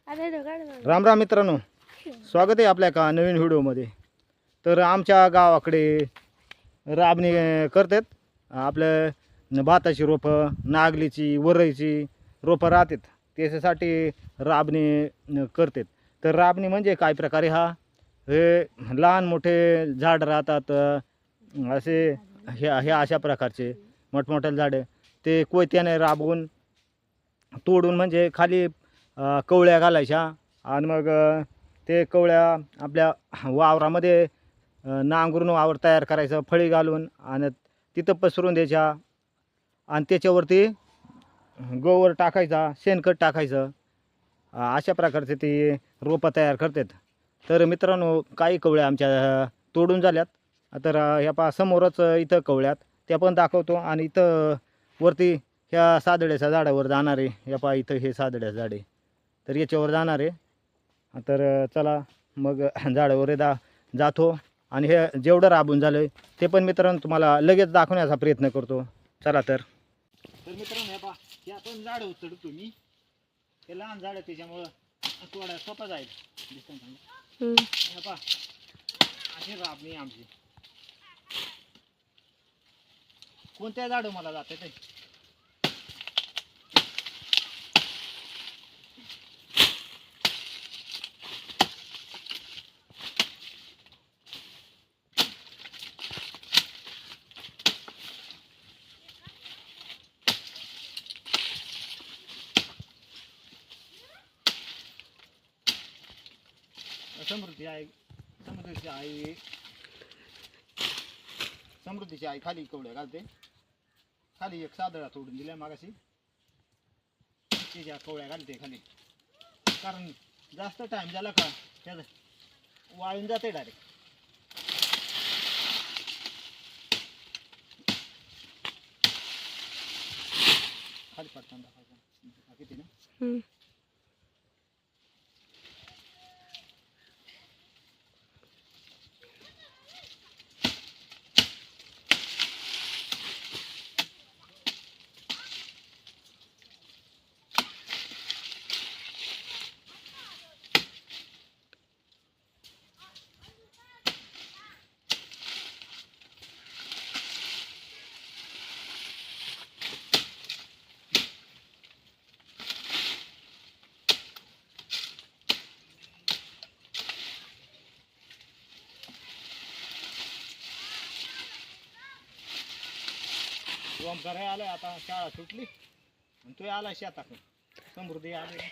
राम राम मित्रांनो, स्वागत आहे आपल्या का नवीन व्हिडिओमध्ये. तर आमच्या गावाकडे राबणी करतात. आपलं भाताची रोपं, नागलीची, वरईची रोपं राहतात, त्याच्यासाठी राबणी करतात. तर राबणी म्हणजे काय प्रकारे हा, हे लहान मोठे झाड राहतात असे, हे अशा प्रकारचे मोठमोठे झाडं ते कोयत्याने राबवून तोडून म्हणजे खाली कवळ्या घालायच्या आणि मग ते कवळ्या आपल्या वावरामध्ये नांगरून वावर तयार करायचं, फळी घालून आणि तिथं पसरून द्यायच्या आणि त्याच्यावरती गोवर टाकायचा, शेणखत टाकायचं. अशा प्रकारचे ते रोपं तयार करतात. तर मित्रांनो, काही कवळ्या आमच्या तोडून झाल्यात. तर ह्या पहा समोरच इथं कवळ्यात त्या पण दाखवतो. आणि इथं वरती ह्या सादड्याच्या झाडावर जाणार आहे. ह्या पहा इथं हे सादड्याचं झाड आहे, तर याच्यावर जाणार आहे. तर चला मग झाडावर जातो आणि हे जेवढं राबून झालं आहे ते पण मित्रांनो तुम्हाला लगेच दाखवण्याचा प्रयत्न करतो. चला तर मित्रांनो, हे पहा हे आपण झाड उचलतो. तुम्ही हे लहान झाड आहे त्याच्यामुळं थोडा सोपा जाईल. हे पहा अशी राबणी आमची. कोणत्या झाड मला जाते ते समृद्धी आई, समृद्धीची आई खाली कवड्या घालते. खाली एक सादळा तोडून दिल्या मागाशी, तिच्या कवड्या घालते खाली. कारण जास्त टाइम झाला का त्याचं वाळून जाते डायरेक्ट. खाली पडताना दाखवायचं किती ना. ओमकार आलाय, आता शाळा सुटली आणि तो आला शेताकडे. समृद्धी आले.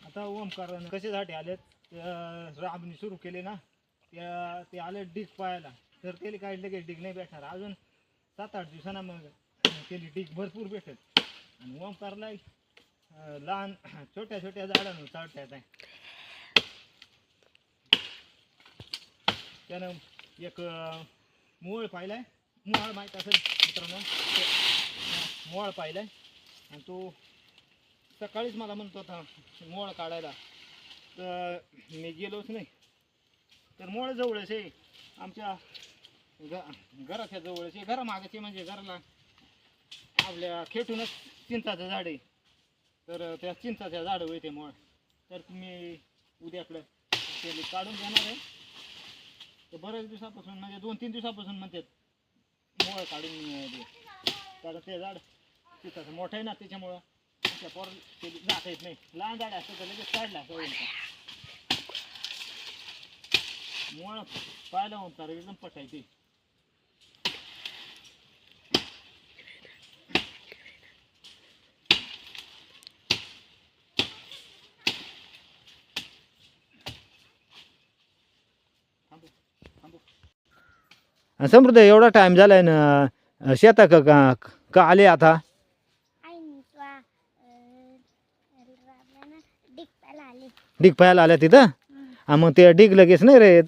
आता ओमकार कशासाठी आलेत, राबणी सुरू केली ना, ते आले डिग पाहायला. तर त्याला काही लगेच डिग नाही भेटणार, अजून 7-8 दिवसांना मग त्याला डिग भरपूर भेटेल. आणि ओमकारला लहान छोट्या छोट्या झाडांवर चढता येत आहे. त्यानं एक मोळ पाहिलाय, मोळ माहीत असेल मित्रांनो, मोळ पाहिलाय. आणि तो सकाळीच मला म्हणतो होता मोळ काढायला, तर मी गेलोच नाही. तर मोळ जवळच आहे आमच्या घराच्या जवळच आहे, घरामागचे म्हणजे घराला आपल्या खेटूनच चिंचाचं झाड आहे. तर त्या चिंचाच्या झाडावर येते मोळ. तर तुम्ही उद्याकडं ते काढून देणार आहे. तर बऱ्याच दिवसापासून म्हणजे 2-3 दिवसापासून म्हणतात मोळ काढून दे. कारण ते झाड चिंचाचं मोठं आहे ना, त्याच्यामुळं त्या पोर ते जाता येत नाही. लहान झाड असतं तर लगेच काढला असं होईल. मोळ पाहायला होणार एकदम पटायचे. समृद्ध एवढा टाइम झालाय ना, शेता का का आले आता? डिग पाहायला आल्या तिथं? मग ते डिग लगेच नाही राहत.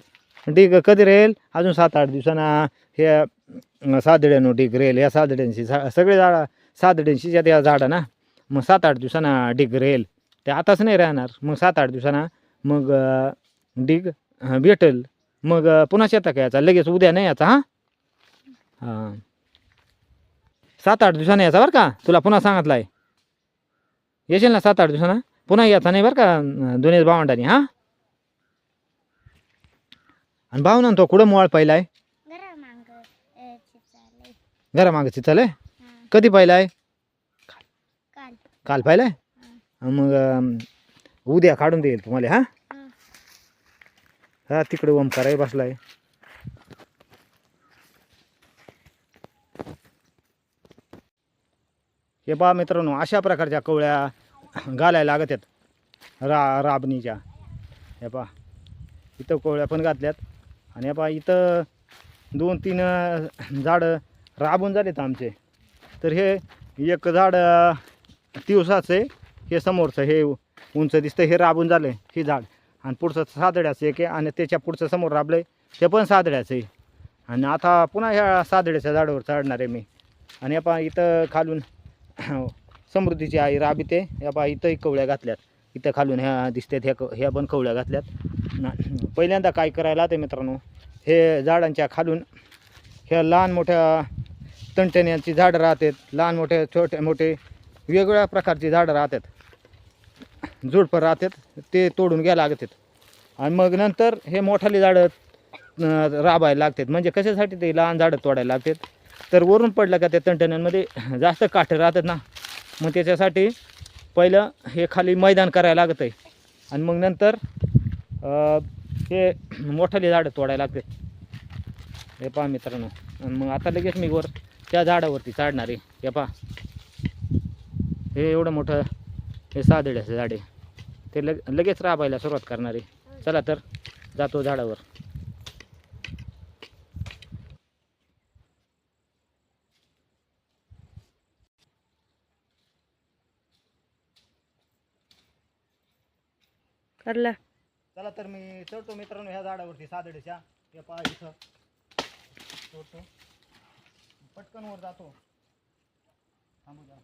डिग कधी राहील? अजून 7-8 दिवसांना हे सादड्यानं डिग राहील. या सादड्यांची सगळे झाडं सादड्यांची त्या झाडं ना, मग 7-8 दिवसांना डिग राहील. ते आताच नाही राहणार. मग 7-8 दिवसांना मग डिग भेटेल. मग पुन्हा शेतात यायचा, लगेच उद्या नाही यायचा. हां 7-8 दिवसांनी यायचा बरं का, तुला पुन्हा सांगितलं आहे. येशील ना 7-8 दिवसांना? पुन्हा यायचा नाही बरं का दोन्ही भावंडांनी. हां आणि भाऊ ना तो कुठं मोळ पाहिला आहे? घरामागं चिचाले. कधी पाहिला आहे? काल पाहिलाय. मग उद्या काढून देईल तुम्हाला. हां हा तिकडे ओमकार बसलाय. हे पहा मित्रांनो, अशा प्रकारच्या कवळ्या घालायला लागत आहेत राबणीच्या. हे पहा इथं कवळ्या पण घातल्यात. आणि हे पहा इथं 2-3 झाडं राबून झालेत आमचे. तर हे एक झाड दिवसाचं आहे, हे समोरचं हे उंच दिसतं हे राबून झालं आहे हे झाड. आणि पुढचं सादड्याचं एक आहे, आणि त्याच्या पुढचं समोर राबलं आहे ते पण सादड्याचं आहे. आणि आता पुन्हा ह्या सादड्याच्या झाडावर चढणार आहे मी. आणि या पहा इथं खालून समृद्धीची आई राबीते. या पहा इथंही कवळ्या घातल्यात. इथं खालून ह्या दिसतात ह्या पण कवळ्या घातल्यात. पहिल्यांदा काय करायला ते मित्रांनो, हे झाडांच्या खालून ह्या लहान मोठ्या तणटण्याची झाडं राहतात. लहान मोठे छोटे मोठे वेगवेगळ्या प्रकारची झाडं राहतात, झुडपं राहतात. ते तोडून घ्यायला लागतात. आणि मग नंतर हे मोठाली झाडं राबायला लागतात. म्हणजे कशासाठी ते लहान झाडं तोडायला लागतात, तर वरून पडलं का त्या तणटण्यांमध्ये जास्त काठं राहतात ना, मग त्याच्यासाठी पहिलं हे खाली मैदान करायला लागतं आहे. आणि मग नंतर हे मोठाली झाडं तोडायला लागतात. हे पहा मित्रांनो, आणि मग आता लगेच मी वर त्या झाडावरती चढणार आहे. हे पहा हे एवढं मोठं हे सादड्याचं झाड आहे. ते लगेच राबायला सुरुवात करणार आहे. चला तर जातो झाडावर. करला चला तर मी चढतो मित्रांनो ह्या झाडावरती सादड्याच्या. हे पहा इथं चढतो, पटकन वर जातो. थांबू जा.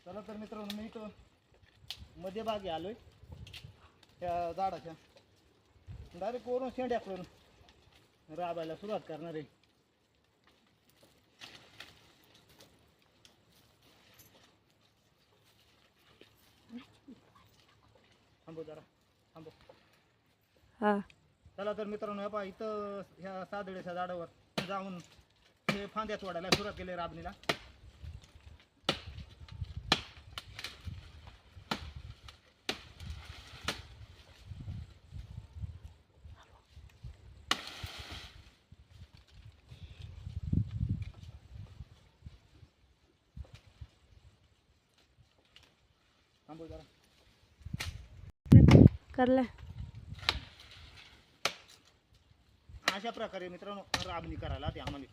चला तर मित्रांनो, मी इथं मध्यभागी आलोय त्या झाडाच्या. डायरेक्ट वरून शेंड्याकडून राबायला सुरुवात करणार आहे. थांबू जरा, थांबू. हा चला तर मित्रांनो, हे पहा इथं ह्या सादड्याच्या झाडावर जाऊन हे फांद्या तोडायला सुरुवात केली राबणीला. थांबू जरा. करला अशा प्रकारे मित्रांनो राबणी करायला ते आम्हाला.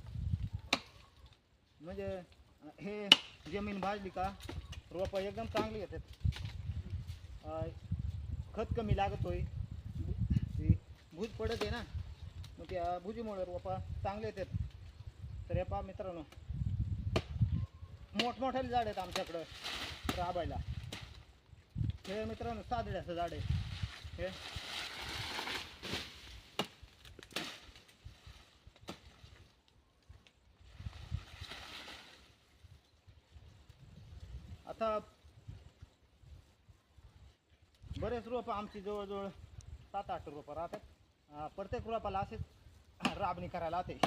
म्हणजे हे जमीन भाजली का रोपं एकदम चांगली येतात. खत कमी लागतोय, भूज पडत आहे ना, मग त्या भुजीमुळे रोपं चांगले येतात. तर हे पहा मित्रांनो, मोठमोठाले झाड आहेत आमच्याकडं राबायला. हे मित्रांनो सादड्याचं झाड आहे हे. आता बरेच रोपं आमची जवळजवळ 7-8 रोपं राहतात. प्रत्येक रोपाला असेच राबणी करायला होते.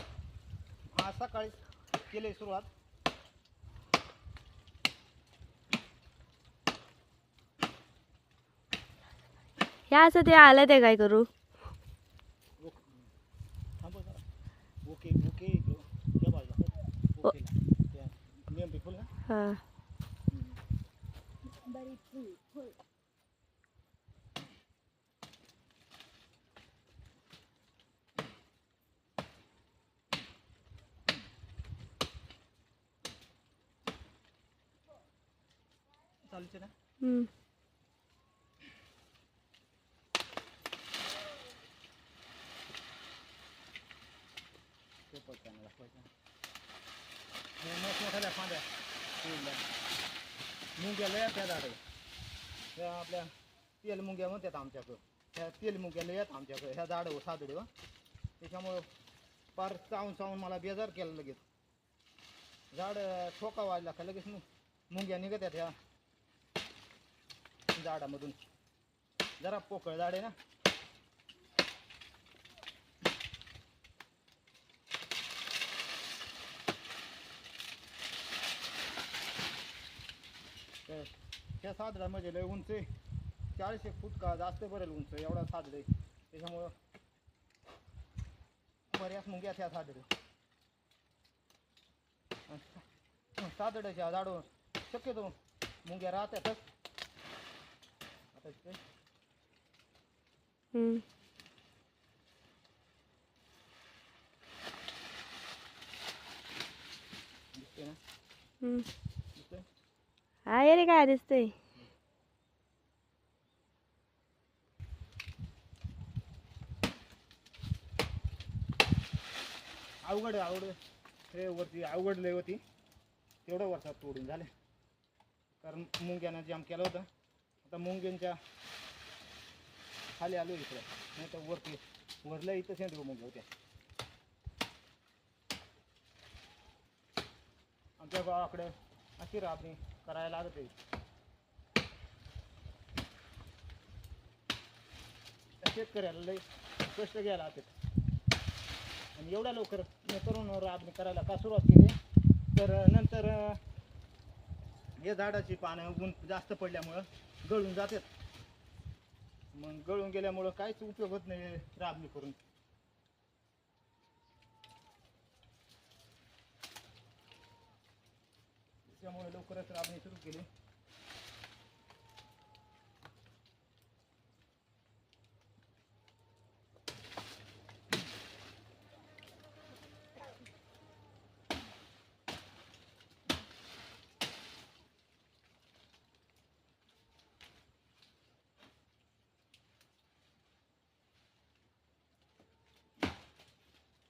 आज सकाळी केली सुरुवात. ह्या असं ते आलं ते काय करू? थांबव जरा. ओके ओके त्या बाजूला ओके नेमकी फुल ना. हा चालूच आहे ना. हम्म. ते पटकन दाखवायचं. हे मोठमोठ्या फांद्या मुंग्या लय त्या झाडं ह्या आपल्या तेल मुंग्या म्हणतात आमच्याकडं. ह्या तेल मुंग्या लय आहेत आमच्याकडे ह्या झाडं साधडे त्याच्यामुळं पार चावून चावून मला बेजार केलं लगेच. झाड ठोका वाजला का लगेच मुंग्या निघत आहेत ह्या झाडामधून. जरा पोकळ झाड आहे ना. त्या साधडा म्हणजे लय उंच आहे. 40 फूट का जास्त बरेल उंच एवढा साधड आहे. त्याच्यामुळं बऱ्याच मुंग्या त्या साधड साधड्याच्या झाडावर शक्यतो मुंग्या राहतातच. आता हम्म. दिसते ना. हम्म. दिसते. हा ये रे काय दिसतंय. अवघड हे वरती अवघड लय होती. तेवढं वर्षात तोडून झाले कारण मुंग्यानं जाम केलं होतं. आता मुंग्यांच्या खाली आलो इकडे नाही तर वरती वरलं इथं सेंद्रिय मुंग्या होत्या. आमच्या गावाकडे अशी राबणी करायला लागत आहे. शेतकऱ्याला लय कष्ट घ्यायला लागतात. आणि एवढ्या लवकर करून राबणी करायला का सुरुवात केली तर नंतर हे झाडाची पानं ऊन जास्त पडल्यामुळं गळून जातात. मग गळून गेल्यामुळं काहीच उपयोग होत नाही राबणी करून. त्यामुळे लवकरच राबणी सुरू केली.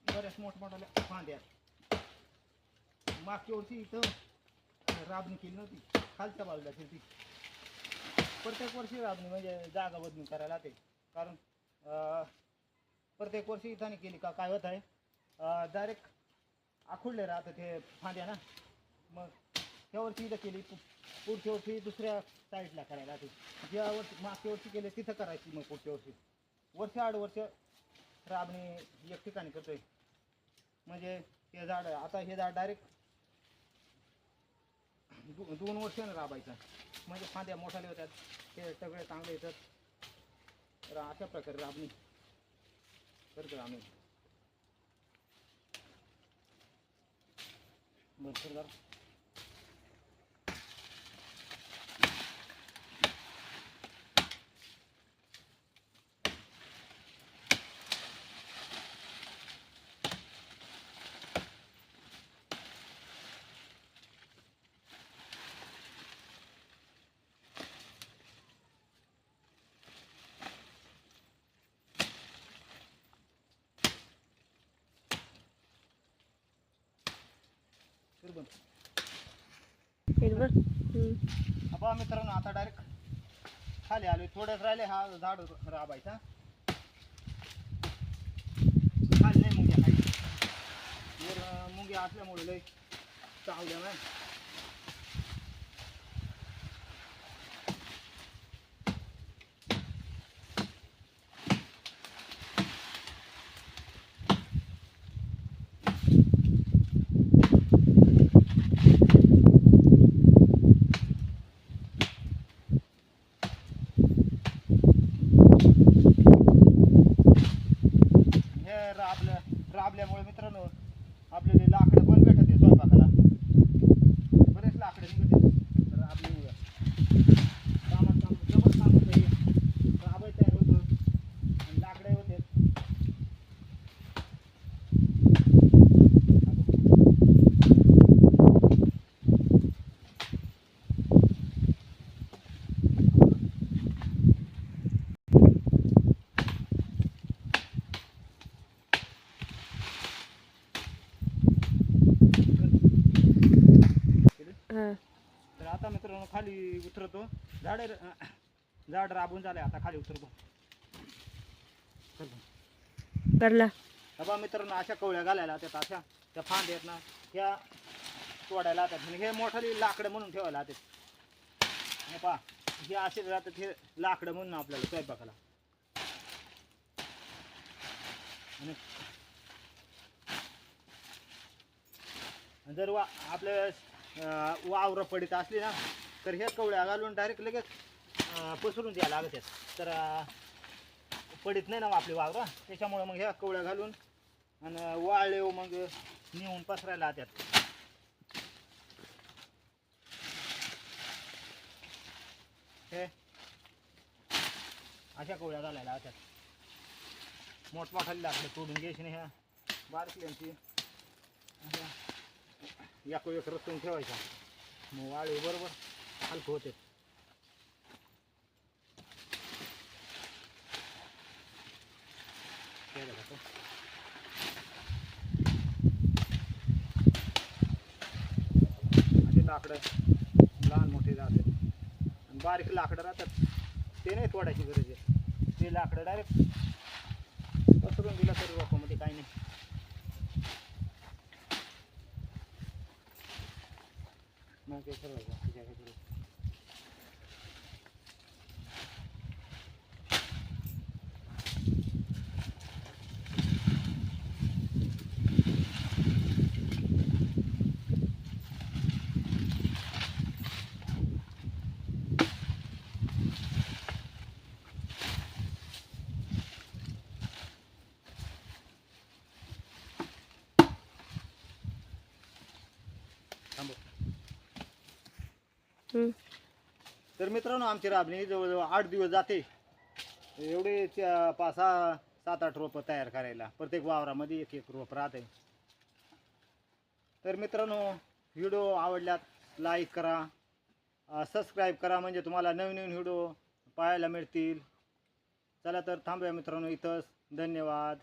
बऱ्याच मोठमोठ्या फांद्या मागच्या वर्षी इथं राबणी केली नव्हती. खालच्या बाजूला केली. प्रत्येक वर्षी राबणी म्हणजे जागा बदलून करायला लागते. कारण प्रत्येक वर्षी इथं केली का काय होत आहे डायरेक्ट आखुडले राहतं ते फांद्या ना. मग त्या वर्षी इथं केली पुढच्या वर्षी दुसऱ्या साईडला करायला लागते. ज्या वर्षी मागच्या वर्षी केले तिथं करायची. मग पुढच्या वर्षी आड वर्ष राबणी एक ठिकाणी करतोय. म्हणजे हे झाड आता हे झाड डायरेक्ट 2 वर्षानं राबायचं. म्हणजे फांद्या मोठाले होतात ते सगळे चांगले येतात. तर अशा प्रकारे राबणी करतो आम्ही. भरपूर झाड बघ मित्रांनो. आता डायरेक्ट खाली आलोय. थोडंच राहिले हा झाड राबायचा. खाली नाही मुंग्या काही मुंग्या असल्यामुळे लय चावल्या नाही. राबल्यामुळे मित्रांनो आपल्याला लाकडं पण भेटत आहे स्वयंपाकाला. बरेच लाकडं निघत राबल्यामुळे. कामात काम जबरदस्त काम होतं. राबाय तयार होतं आणि लाकडं होते. हां. तर आता मित्रांनो खाली उतरतो. झाड राबून झालंय, आता खाली उतरतो. करला. बाबा मित्रांनो, अशा कवळ्या घालायला त्यात, अशा त्या फांद्या आहेत ना ह्या तोडायला जातात, आणि हे मोठाली लाकडं म्हणून ठेवायला जातात. हे पहा, हे असे जातात, हे लाकडं म्हणून आपल्याला स्वयंपाकाला. आणि जर आपल्या वावरं पडीत असली ना तर हे कवळ्या घालून डायरेक्ट लगेच पसरून द्यायला लागत आहेत. तर पडीत नाही ना आपली वावरं, त्याच्यामुळं मग ह्या कवळ्या घालून आणि वाळले मग नेऊन पसरायला जातात. हे अशा कवळ्या घालायला जातात. मोठमोठाली लाकडं तोडून घ्यायची नाही, ह्या बारकल्यांची या एक रचून ठेवायचा, मग वाळे बरोबर हलकं होते. असे लाकडं लहान मोठे राहतात, आणि बारीक लाकडं राहतात ते नाही तोडायची गरज आहे. ते लाकडं डायरेक्ट पसरून दिलं तरी रोपामध्ये काही नाही. मग ते ठरवायचं तिच्या काही. तर मित्रांनो, आमची राबणी जवळजवळ 8 दिवस जाते. एवढे 5, 6, 7, 8 रोपं तयार करायला. प्रत्येक वावरामध्ये एक एक रोप राहते. तर मित्रांनो, व्हिडिओ आवडल्यात लाईक करा, सबस्क्राईब करा, म्हणजे तुम्हाला नवीन नवीन व्हिडिओ पाहायला मिळतील. चला तर थांबूया मित्रांनो इथंच. धन्यवाद.